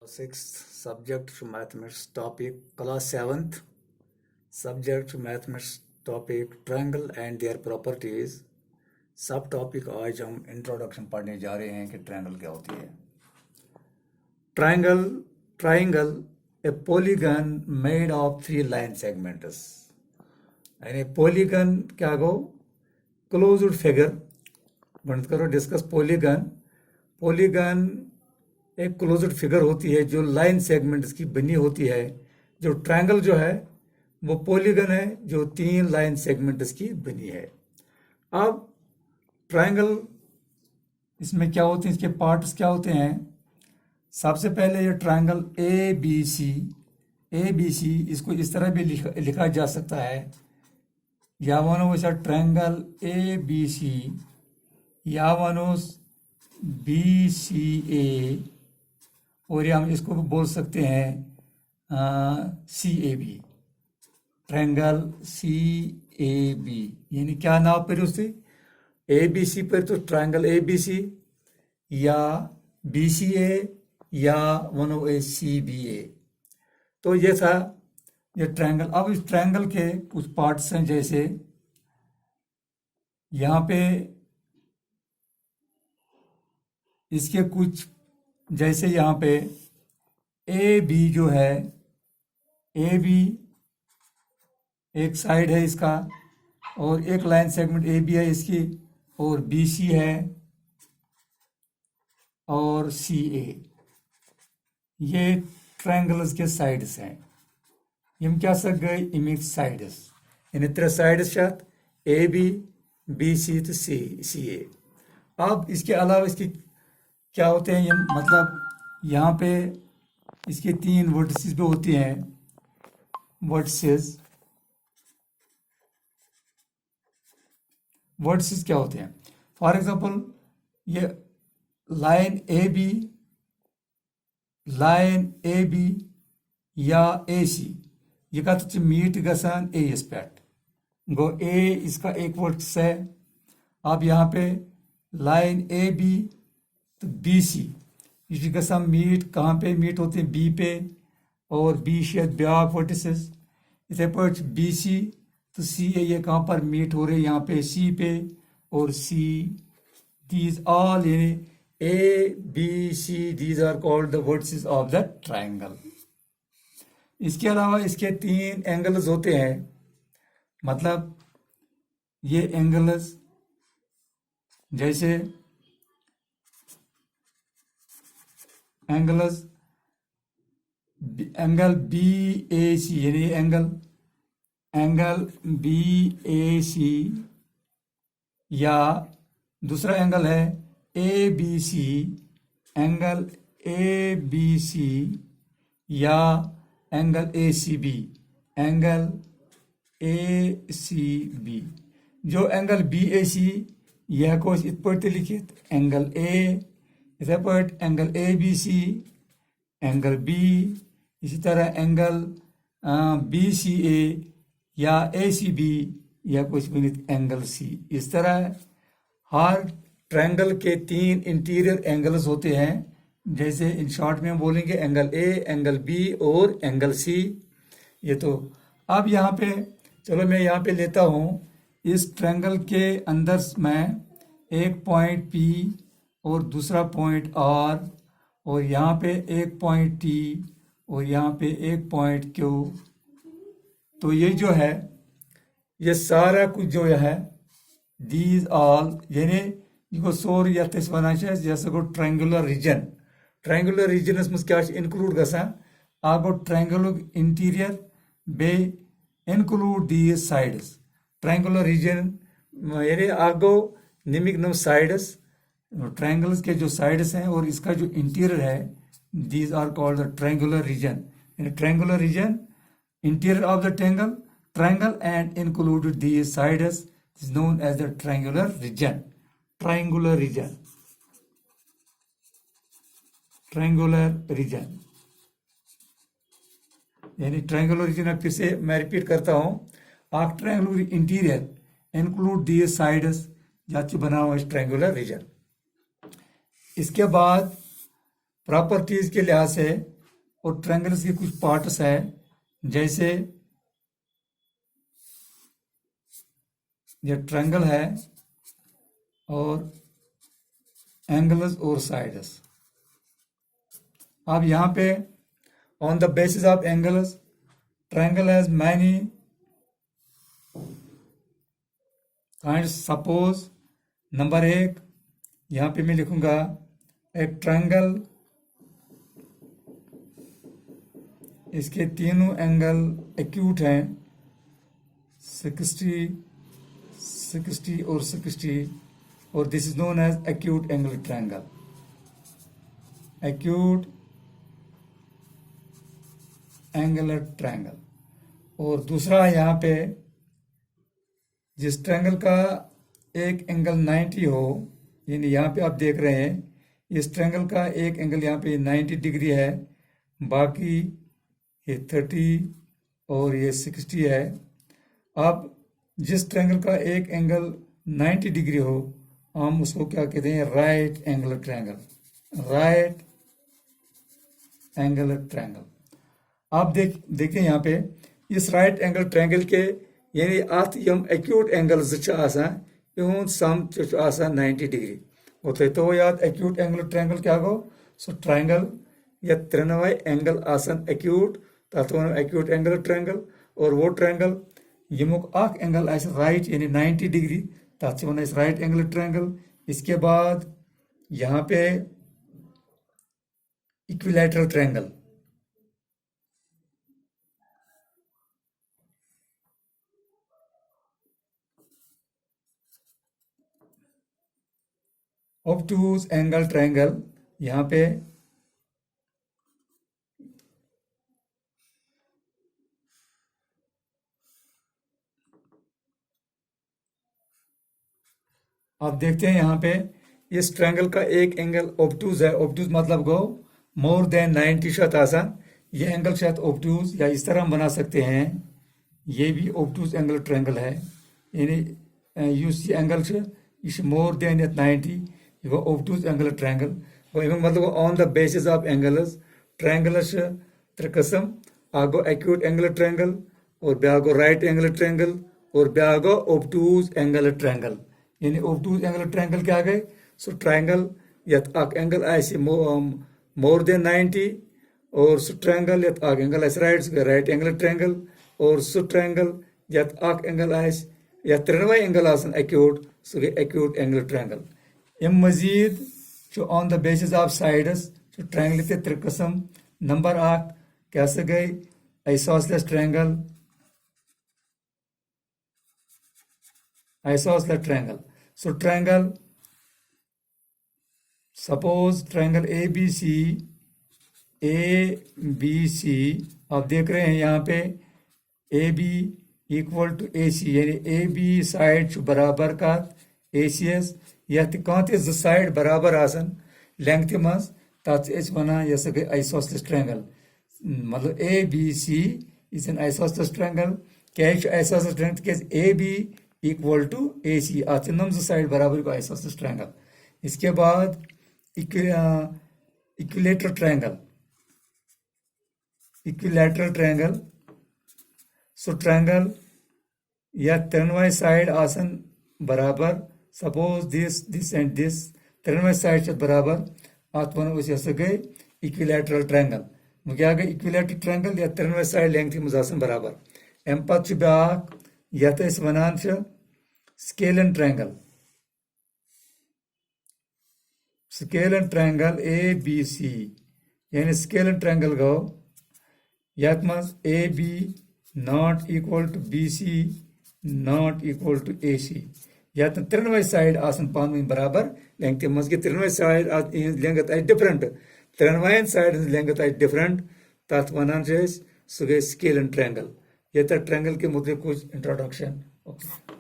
Sixth subject to mathematics topic class 7th subject mathematics topic triangle and their properties सब topic आज हम introduction पढ़ने जा रहे हैं कि ट्रायंगल क्या होती है। Triangle triangle A polygon made of 3 line segments यानी पॉलीगन क्या गो क्लोज्ड फिगर बंद करो डिस्कस पॉलीगन पॉलीगन एक क्लोज्ड फिगर होती है जो लाइन सेगमेंट्स की बनी होती है। जो ट्रायंगल जो है वो पॉलीगन है जो 3 लाइन सेगमेंट्स की बनी है। अब ट्रायंगल इसमें क्या होते हैं, इसके पार्ट्स क्या होते हैं। सबसे पहले ये ट्रायंगल ए बी सी इसको इस तरह भी लिखा जा सकता है, या वनो वैसा ट्रायंगल ए बी सी या वनो बी सी ए, और या हम इसको बोल सकते हैं C A B, triangle C A B. यानी क्या नाम पर उससे ए बी सी पर, तो ट्रायंगल ए बी सी या बी सी ए या वन ओ ए सी बी ए। तो ये था ये ट्रायंगल। अब इस ट्रायंगल के कुछ पार्ट्स हैं, जैसे यहाँ पे इसके कुछ, जैसे यहाँ पे ए बी जो है, ए बी एक साइड है इसका, और एक लाइन सेगमेंट ए बी है इसकी, और बी सी है और सी ए। ये ट्रायंगल्स के साइड्स हैं। यम क्या सक गए इमिक साइड्स, यानी 3 साइड्स शायद ए बी सी तो सी ए। अब इसके अलावा इसकी क्या होते हैं, ये मतलब यहाँ पे इसके 3 वर्टिसेस भी होती हैं। वर्टिसेस क्या होते हैं, फॉर एग्जांपल ये लाइन ए बी या ए सी ये का तो मीट गसान ए इस पैट गो ए इसका एक वर्टिस है। अब यहाँ पे लाइन ए बी तो बी सी ये गसान मीट कहाँ पे मीट होते हैं, बी पे, और बी शायद ब्याक वर्टिसेस। इथे पर बी सी तो सी ए ये कहाँ पर मीट हो रहे हैं, यहाँ पे सी पे और सी। दीज ऑल यानी A B C these are called the vertices of the triangle. इसके अलावा इसके 3 एंगल्स होते हैं, मतलब ये एंगल्स जैसे एंगल बी ए सी, यानी एंगल बी ए सी, या दूसरा एंगल है A B C, angle A B C, या angle A C B, angle A C B. जो एंगल बी ए सी यह को इत पे लिखित एंगल ए, इधर पर angle A B C, angle B, इसी तरह एंगल बी सी ए या ए सी बी या कुछ भी एंगल सी। इस तरह हर ट्रायंगल के 3 इंटीरियर एंगल्स होते हैं, जैसे इन शॉर्ट में हम बोलेंगे एंगल ए, एंगल बी और एंगल सी। ये तो अब यहाँ पे चलो मैं यहाँ पे लेता हूँ इस ट्रायंगल के अंदर मैं एक पॉइंट पी और दूसरा पॉइंट आर, और यहाँ पे एक पॉइंट टी और यहाँ पे एक पॉइंट क्यू। तो ये जो है ये सारा कुछ जो है दीज ऑल यानी इसको सोर या तस वन जैसे गो ट्रायंगुलर रीजन मज क्या इनक्लूड गसान गो ट्रायंगुलर इंटीरियर बे include these sides. Triangular region यानी गो निमिक नम साइड्स, ट्रायंगल्स के जो साइड्स हैं और इसका जो इंटीरियर है, these are called the triangular region. यानी triangular region interior of the triangle and included these sides is known as the triangular region. Triangular यानी ट्रायंगुलर रीजन। फिर से मैं रिपीट करता हूँ, of triangular interior include these sides जाति बना हुआ ट्रायंगुलर रीजन। इसके बाद प्रॉपर्टीज के लिहाज से और ट्रायंगल्स के कुछ पार्ट्स है, जैसे ये ट्रायंगल है और एंगल्स और साइड्स। अब यहाँ पे on the basis of angles triangle has many kinds. Suppose number 1 यहाँ पे मैं लिखूंगा एक ट्रायंगल, इसके तीनों एंगल एक्यूट हैं 60, 60 और 60, और this is known as acute angle triangle. Acute angular triangle. और दूसरा यहाँ पे जिस ट्रायंगल का एक एंगल 90 हो, यानी यहाँ पे आप देख रहे हैं इस ट्रायंगल का एक एंगल यहाँ पे 90 डिग्री है, बाकी ये 30 और ये 60 है। अब जिस ट्रायंगल का एक एंगल 90 डिग्री हो हम उसको क्या कहते हैं, right angular triangle. Right angular triangle. आप देखिए यहाँ पे इस राइट एंगल ट्रायंगल के यानी अत यम एक्यूट एंगल्स इहुंद सम 90 डिग्री वो तो याद एक्यूट एंगुलर ट्रायंगल क्या गो, सो ट्रायंगल या त्रिनवय एंगल आसन एक्यूट तथ वन एक्यूट एंगुलर ट्रायंगल। और वो ट्रायंगल यमुक अख एंगल आस राइट यानी 90 डिग्री तथ वन राइट एंगुलर ट्रायंगल। इसके बाद यहाँ पे इक्विलैटरल ट्रायंगल। ऑब्टूज एंगल ट्रायंगल, यहाँ पे आप देखते हैं यहाँ पे इस ट्रायंगल का एक एंगल ऑब्टूज है। ऑब्टूज मतलब गो मोर देन 90 शत आसान। ये एंगल शायद ऑब्टूज या इस तरह हम बना सकते हैं, ये भी ऑब्टूज एंगल ट्रायंगल है। यानी यूस एंगल यह मोर देन 90 यह ऑब्टूज एंगल ट्रायंगल। मतलब on the basis of angles triangles त्रे कस्म अख गो एक्यूट एंगल ट्रायंगल और ब्या गो राइट एंगल ट्रायंगल और ब्या गो ऑब्टूज एंगल ट्रायंगल। यानी ऑब्टूज एंगल ट्रायंगल क्या गए, सो ट्रायंगल यत अख एंगल आसे मोर देन 90 और सो ट्रायंगल यत अख एंगल आसे राइट एंगल ट्रायंगल। और सो ट्रायंगल यत अख एंगल आसे या त्रिनवय एंगल आसन एक्यूट सो गए एक्यूट एंगल ट्रायंगल। अम मजीद on the basis of sides triangle ते त्रे कस्म। नंबर 1 क्या से गए isosceles triangle. Isosceles triangle, so triangle suppose triangle A B C आप देख रहे हैं यहाँ पे A B equal to A C यानी ए बी साइड बराबर का ए सी एस या कह साइड बराबर आसन लेंथ मज तथ वन यह गई आइसोसेलेस ट्रायंगल। मतलब A B C is an isosceles triangle. क्या आइसोसेलेस ट्रायंगल क्या A B equal to A C अत नम साइड बराबर को आइसोसेलेस ट्रायंगल। इसके बाद इक्विलैटरल ट्रायंगल। इक्विलैटरल ट्रायंगल, सो ट्रायंगल या त्रिनवय साइड आसन बराबर। सपोज दिस एंड दिस त्रिनवय साइड बराबर अत वन गई इक्विलैटरल ट्रायंगल। क्या गई इक्विलैटरल ट्रायंगल या त्रिनवय साइड लेंथ मज बराबर। अम पे ब्याक यथ वनान scalene triangle. Scalene triangle A B C यानी स्केलन ट्रायंगल गो यथ मज A B not equal to B C not equal to A C या त्रिनवय साइड आसन पान बराबर लेंथ मज त्रिनवय साइड लेंथ आई डिफरेंट। त्रिनवयन साइड लेंथ आई डिफरेंट तथ वनान सह गई स्केलन ट्रायंगल। ये ट्रायंगल के मुद्दे कुछ इंट्रोडक्शन। ओके।